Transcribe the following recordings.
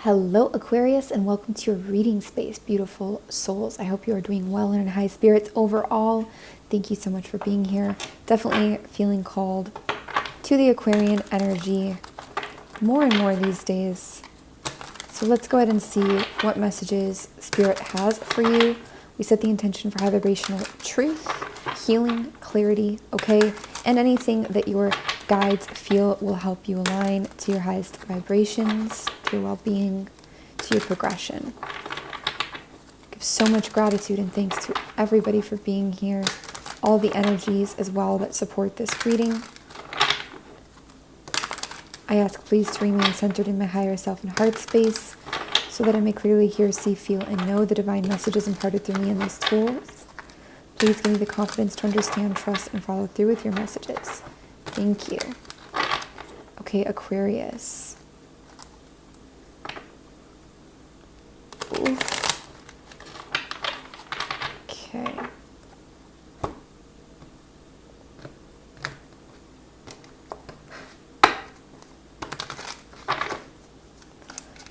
Hello, Aquarius, and welcome to your reading space, beautiful souls. I hope you are doing well and in high spirits overall. Thank you so much for being here. Definitely feeling called to the Aquarian energy more and more these days. So let's go ahead and see what messages Spirit has for you. We set the intention for high vibrational truth, healing, clarity, okay? And anything that your guides feel will help you align to your highest vibrations, to your well-being, to your progression. Give so much gratitude and thanks to everybody for being here, all the energies as well that support this reading. I ask please to remain centered in my higher self and heart space so that I may clearly hear, see, feel, and know the divine messages imparted through me in these tools. Please give me the confidence to understand, trust, and follow through with your messages. Thank you. Okay, Aquarius. Ooh. Okay.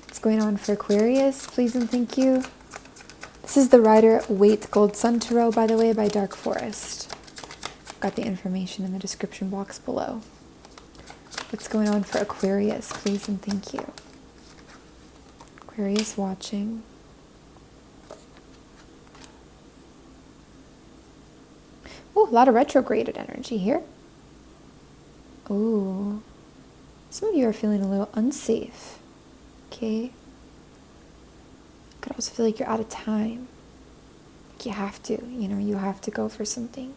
What's going on for Aquarius? Please and thank you. This is the Rider Waite Gold Sun Tarot, by the way, by Dark Forest. Got the information in the description box below. What's going on for Aquarius? Please and thank you. Aquarius watching. Oh, a lot of retrograded energy here. Oh, some of you are feeling a little unsafe. Okay. Could also feel like you're out of time. Like you have to, you have to go for something.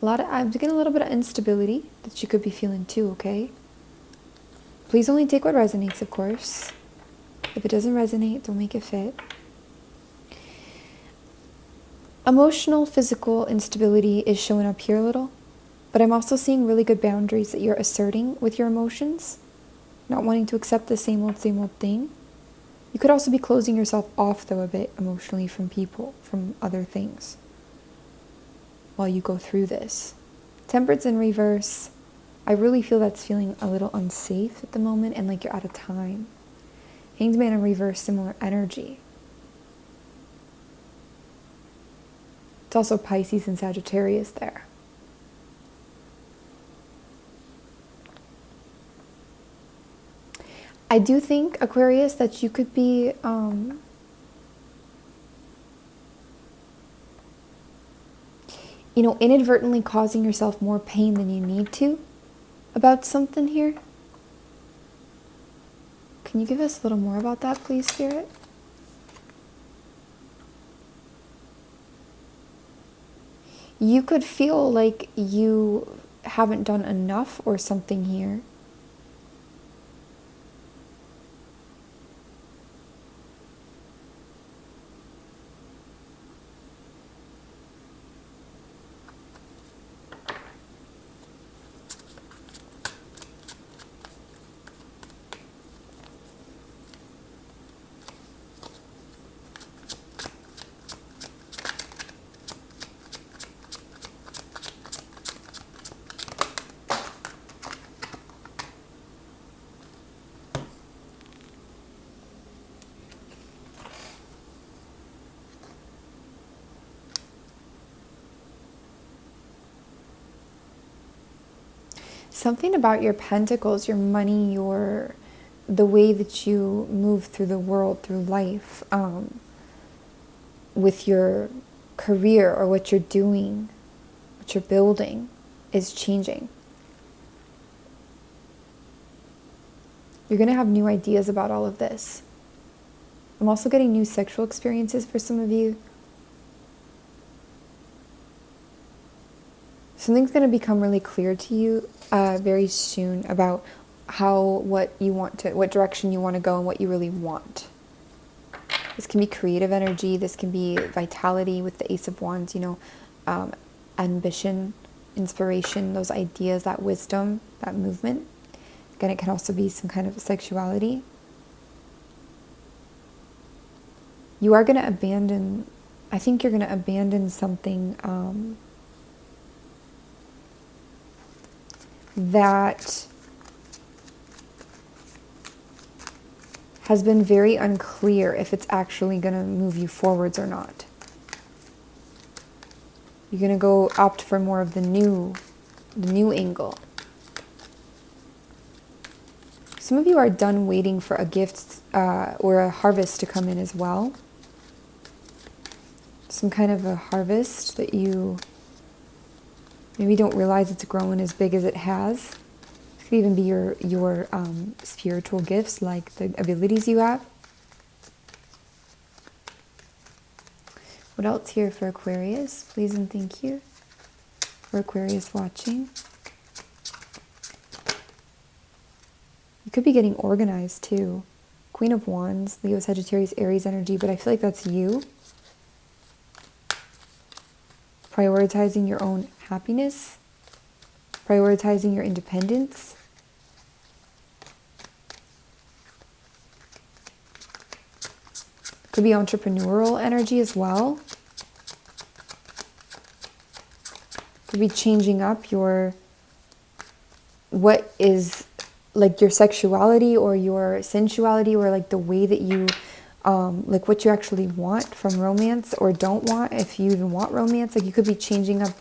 I'm getting a little bit of instability that you could be feeling too, okay? Please only take what resonates, of course. If it doesn't resonate, don't make it fit. Emotional, physical instability is showing up here a little, but I'm also seeing really good boundaries that you're asserting with your emotions, not wanting to accept the same old thing. You could also be closing yourself off, though, a bit emotionally from people, from other things, while you go through this. Temperance in reverse. I really feel that's feeling a little unsafe at the moment and like you're out of time. Hanged Man in reverse, similar energy. It's also Pisces and Sagittarius there. I do think, Aquarius, that you could be inadvertently causing yourself more pain than you need to about something here. Can you give us a little more about that, please, Spirit? You could feel like you haven't done enough or something here. Something about your pentacles, your money, the way that you move through the world, through life, with your career or what you're doing, what you're building, is changing. You're going to have new ideas about all of this. I'm also getting new sexual experiences for some of you. Something's going to become really clear to you very soon about what direction you want to go and what you really want. This can be creative energy. This can be vitality with the Ace of Wands, ambition, inspiration, those ideas, that wisdom, that movement. Again, it can also be some kind of sexuality. You are going to abandon, I think you're going to abandon something that has been very unclear if it's actually going to move you forwards or not. You're going to go opt for more of the new angle. Some of you are done waiting for a gift or a harvest to come in as well. Some kind of a harvest that you maybe don't realize it's growing as big as it has. It could even be your spiritual gifts, like the abilities you have. What else here for Aquarius? Please and thank you for Aquarius watching. You could be getting organized too. Queen of Wands, Leo, Sagittarius, Aries energy, but I feel like that's you. Prioritizing your own happiness. Prioritizing your independence. Could be entrepreneurial energy as well. Could be changing up what is like your sexuality or your sensuality, or like the way that you, like what you actually want from romance or don't want, if you even want romance. Like you could be changing up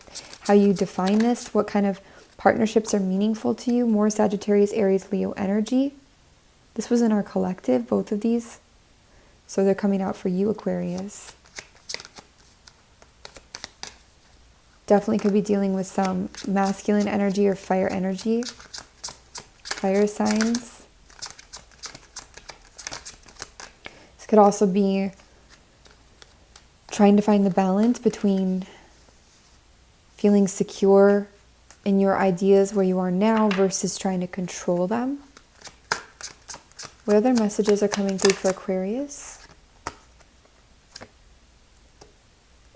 how you define this, what kind of partnerships are meaningful to you. More Sagittarius, Aries, Leo energy. This was in our collective, both of these. So they're coming out for you, Aquarius. Definitely could be dealing with some masculine energy or fire energy. Fire signs. This could also be trying to find the balance between feeling secure in your ideas where you are now versus trying to control them. What other messages are coming through for Aquarius?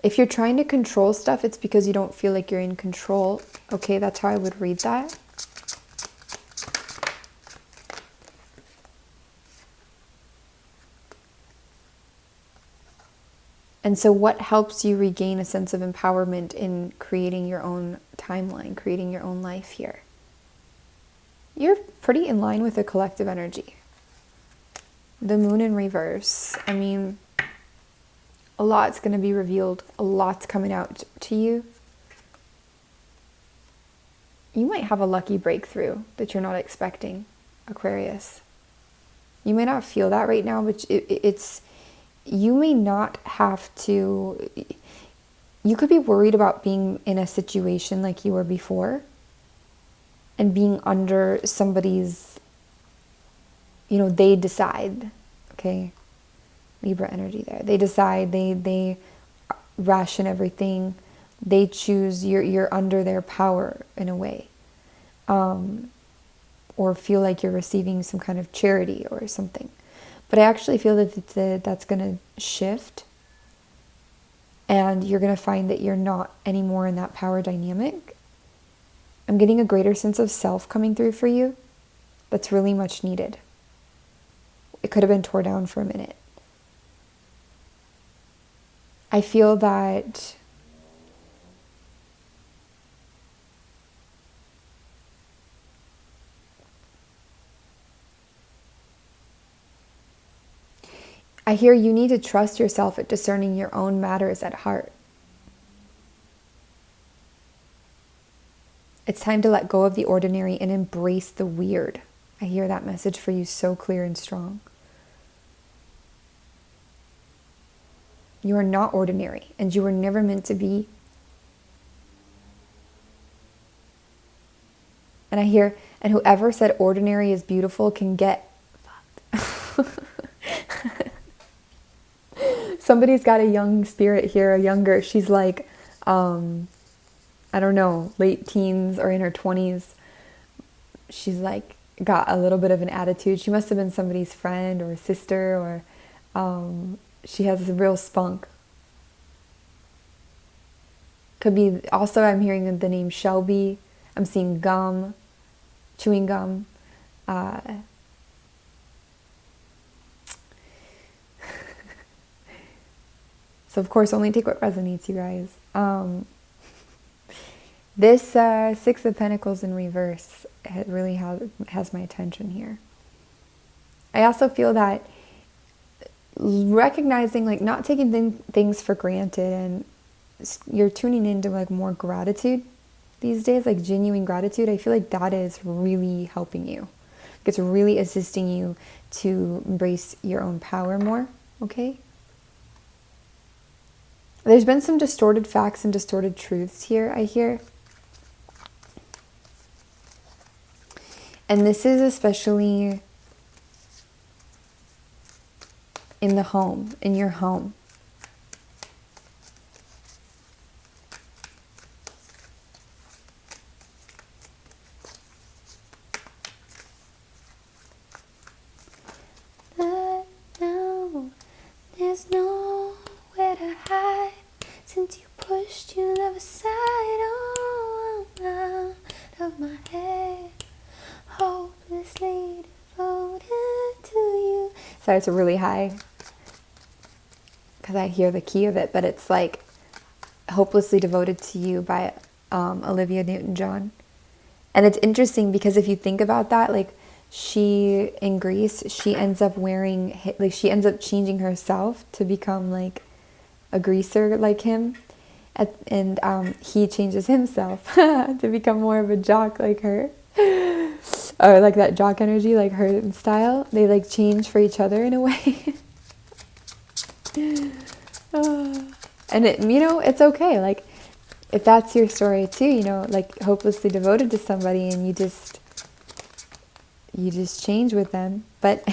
If you're trying to control stuff, it's because you don't feel like you're in control. Okay, that's how I would read that. And so what helps you regain a sense of empowerment in creating your own timeline, creating your own life here? You're pretty in line with the collective energy. The moon in reverse. I mean, a lot's going to be revealed. A lot's coming out to you. You might have a lucky breakthrough that you're not expecting, Aquarius. You may not feel that right now, but it's... You may not have to... You could be worried about being in a situation like you were before and being under somebody's... they decide, okay? Libra energy there. They decide, they ration everything. They choose, you're under their power in a way. Or feel like you're receiving some kind of charity or something. But I actually feel that that's going to shift. And you're going to find that you're not anymore in that power dynamic. I'm getting a greater sense of self coming through for you. That's really much needed. It could have been torn down for a minute. I feel that I hear you need to trust yourself at discerning your own matters at heart. It's time to let go of the ordinary and embrace the weird. I hear that message for you so clear and strong. You are not ordinary, and you were never meant to be. And I hear, and whoever said ordinary is beautiful can get fucked. Somebody's got a young spirit here, a younger. She's like, I don't know, late teens or in her 20s. She's like got a little bit of an attitude. She must have been somebody's friend or sister, or she has a real spunk. Could be also, I'm hearing the name Shelby. I'm seeing gum, chewing gum. So, of course, only take what resonates, you guys. This Six of Pentacles in reverse, it really has my attention here. I also feel that recognizing, like, not taking things for granted, and you're tuning into like more gratitude these days, like genuine gratitude. I feel like that is really helping you. It's really assisting you to embrace your own power more, okay? There's been some distorted facts and distorted truths here, I hear. And this is especially in the home, in your home. But now there's nowhere to hide. Since you pushed your love aside, oh, I'm out of my head, hopelessly devoted to you. Sorry, it's really high because I hear the key of it, but it's like Hopelessly Devoted to You by Olivia Newton-John. And it's interesting because if you think about that, like, she, in Greece, she ends up wearing, like, she ends up changing herself to become like a greaser like him. And he changes himself to become more of a jock like her. Or like that jock energy, like her and style. They like change for each other in a way. And it, you know, it's okay. Like, if that's your story too, you know, like hopelessly devoted to somebody and you just change with them. But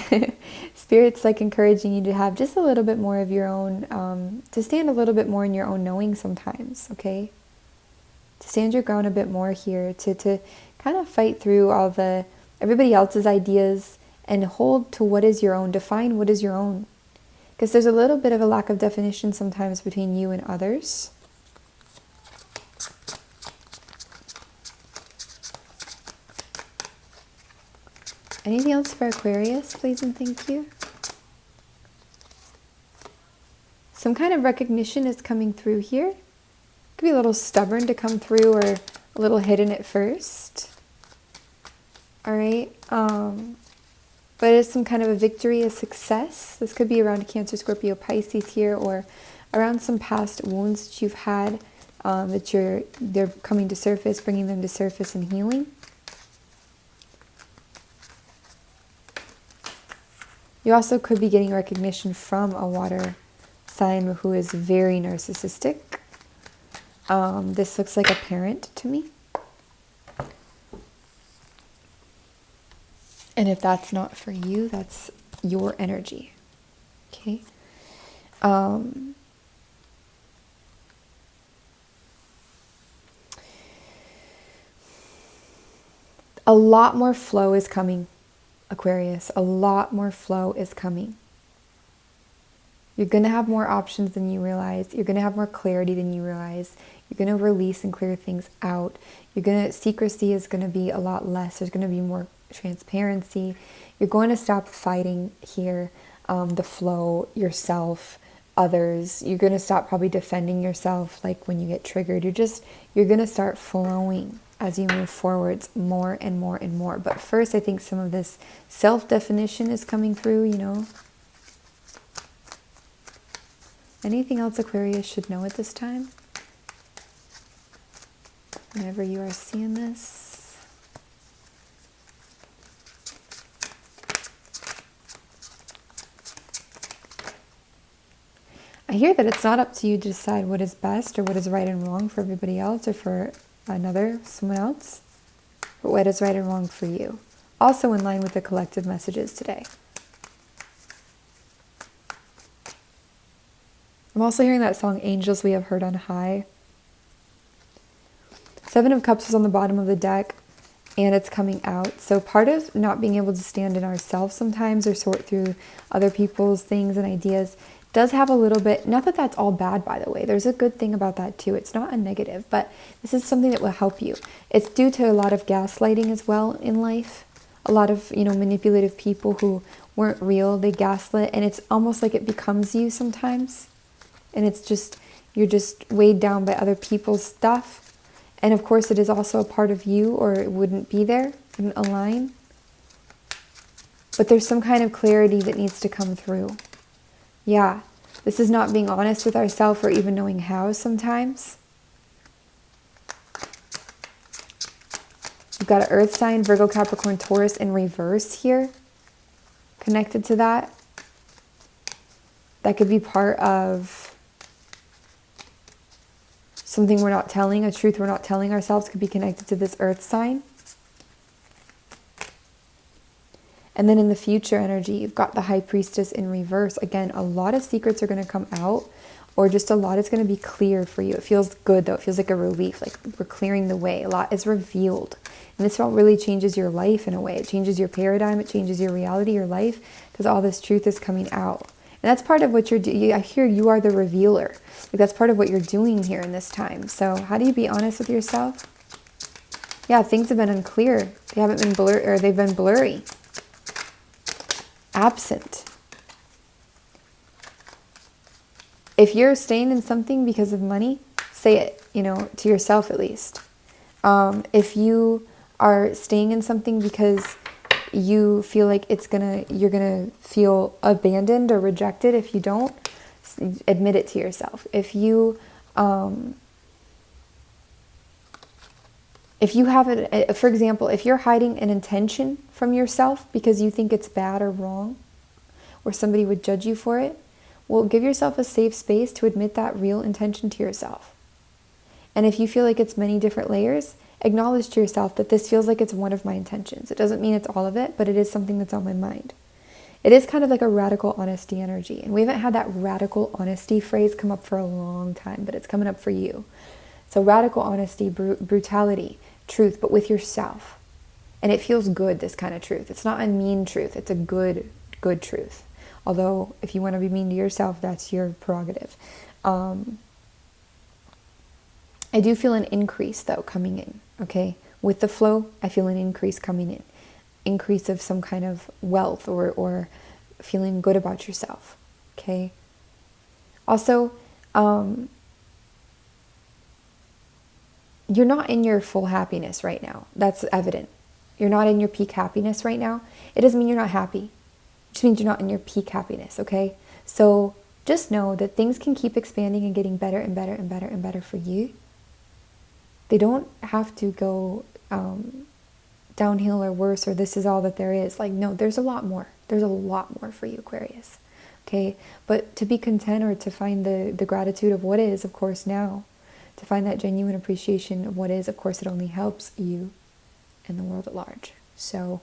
Spirit's like encouraging you to have just a little bit more of your own, to stand a little bit more in your own knowing sometimes, okay? To stand your ground a bit more here, to kind of fight through all the everybody else's ideas and hold to what is your own, define what is your own. Because there's a little bit of a lack of definition sometimes between you and others. Anything else for Aquarius, please and thank you? Some kind of recognition is coming through here. Could be a little stubborn to come through or a little hidden at first. All right. But it's some kind of a victory, a success. This could be around Cancer, Scorpio, Pisces here, or around some past wounds that you've had that they're coming to surface, bringing them to surface and healing. You also could be getting recognition from a water sign who is very narcissistic. This looks like a parent to me. And if that's not for you, that's your energy. Okay? A lot more flow is coming, Aquarius. A lot more flow is coming. You're going to have more options than you realize. You're going to have more clarity than you realize. You're going to release and clear things out. Secrecy is going to be a lot less. There's going to be more transparency. You're going to stop fighting here, the flow, yourself, others. You're going to stop probably defending yourself like when you get triggered. You're going to start flowing as you move forwards more and more and more. But first, I think some of this self-definition is coming through, you know. Anything else Aquarius should know at this time? Whenever you are seeing this. I hear that it's not up to you to decide what is best or what is right and wrong for everybody else or for someone else, but what is right and wrong for you. Also in line with the collective messages today. I'm also hearing that song, Angels We Have Heard on High. Seven of Cups is on the bottom of the deck, and it's coming out. So part of not being able to stand in ourselves sometimes or sort through other people's things and ideas does have a little bit, not that that's all bad, by the way. There's a good thing about that too. It's not a negative, but this is something that will help you. It's due to a lot of gaslighting as well in life. A lot of, manipulative people who weren't real, they gaslit, and it's almost like it becomes you sometimes. And it's just, you're just weighed down by other people's stuff. And of course it is also a part of you, or it wouldn't be there, wouldn't align. But there's some kind of clarity that needs to come through. Yeah. This is not being honest with ourselves or even knowing how sometimes. You've got an earth sign, Virgo, Capricorn, Taurus in reverse here. Connected to that. That could be part of something we're not telling, a truth we're not telling ourselves, could be connected to this earth sign. And then in the future energy, you've got the High Priestess in reverse. Again, a lot of secrets are going to come out, or just a lot is going to be clear for you. It feels good though. It feels like a relief, like we're clearing the way. A lot is revealed. And this all really changes your life in a way. It changes your paradigm. It changes your reality, your life, because all this truth is coming out. And that's part of what you're doing. I hear you are the revealer. Like that's part of what you're doing here in this time. So how do you be honest with yourself? Yeah, things have been unclear. They haven't been blurry, or they've been blurry. Absent. If you're staying in something because of money, say it, to yourself at least. If you are staying in something because you feel like you're gonna feel abandoned or rejected if you don't, admit it to yourself. If you have for example, if you're hiding an intention from yourself because you think it's bad or wrong, or somebody would judge you for it, well, give yourself a safe space to admit that real intention to yourself. And if you feel like it's many different layers, acknowledge to yourself that this feels like it's one of my intentions. It doesn't mean it's all of it, but it is something that's on my mind. It is kind of like a radical honesty energy. And we haven't had that radical honesty phrase come up for a long time, but it's coming up for you. So radical honesty, brutality, truth, but with yourself. And it feels good, this kind of truth. It's not a mean truth. It's a good truth. Although, if you want to be mean to yourself, that's your prerogative. I do feel an increase, though, coming in, okay? With the flow, I feel an increase coming in. Increase of some kind of wealth or feeling good about yourself, okay? Also, you're not in your full happiness right now. That's evident. You're not in your peak happiness right now. It doesn't mean you're not happy. It just means you're not in your peak happiness, okay? So just know that things can keep expanding and getting better and better and better and better for you. They don't have to go downhill or worse, or this is all that there is. Like, no, there's a lot more. There's a lot more for you, Aquarius. Okay? But to be content, or to find the gratitude of what is, of course, now. To find that genuine appreciation of what is, of course, it only helps you and the world at large. So,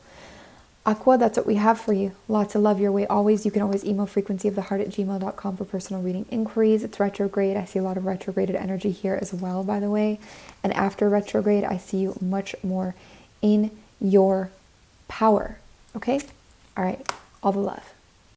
Aqua, that's what we have for you. Lots of love your way always. You can always email frequencyoftheheart@gmail.com for personal reading inquiries. It's retrograde. I see a lot of retrograded energy here as well, by the way. And after retrograde, I see you much more in your power. Okay? All right. All the love.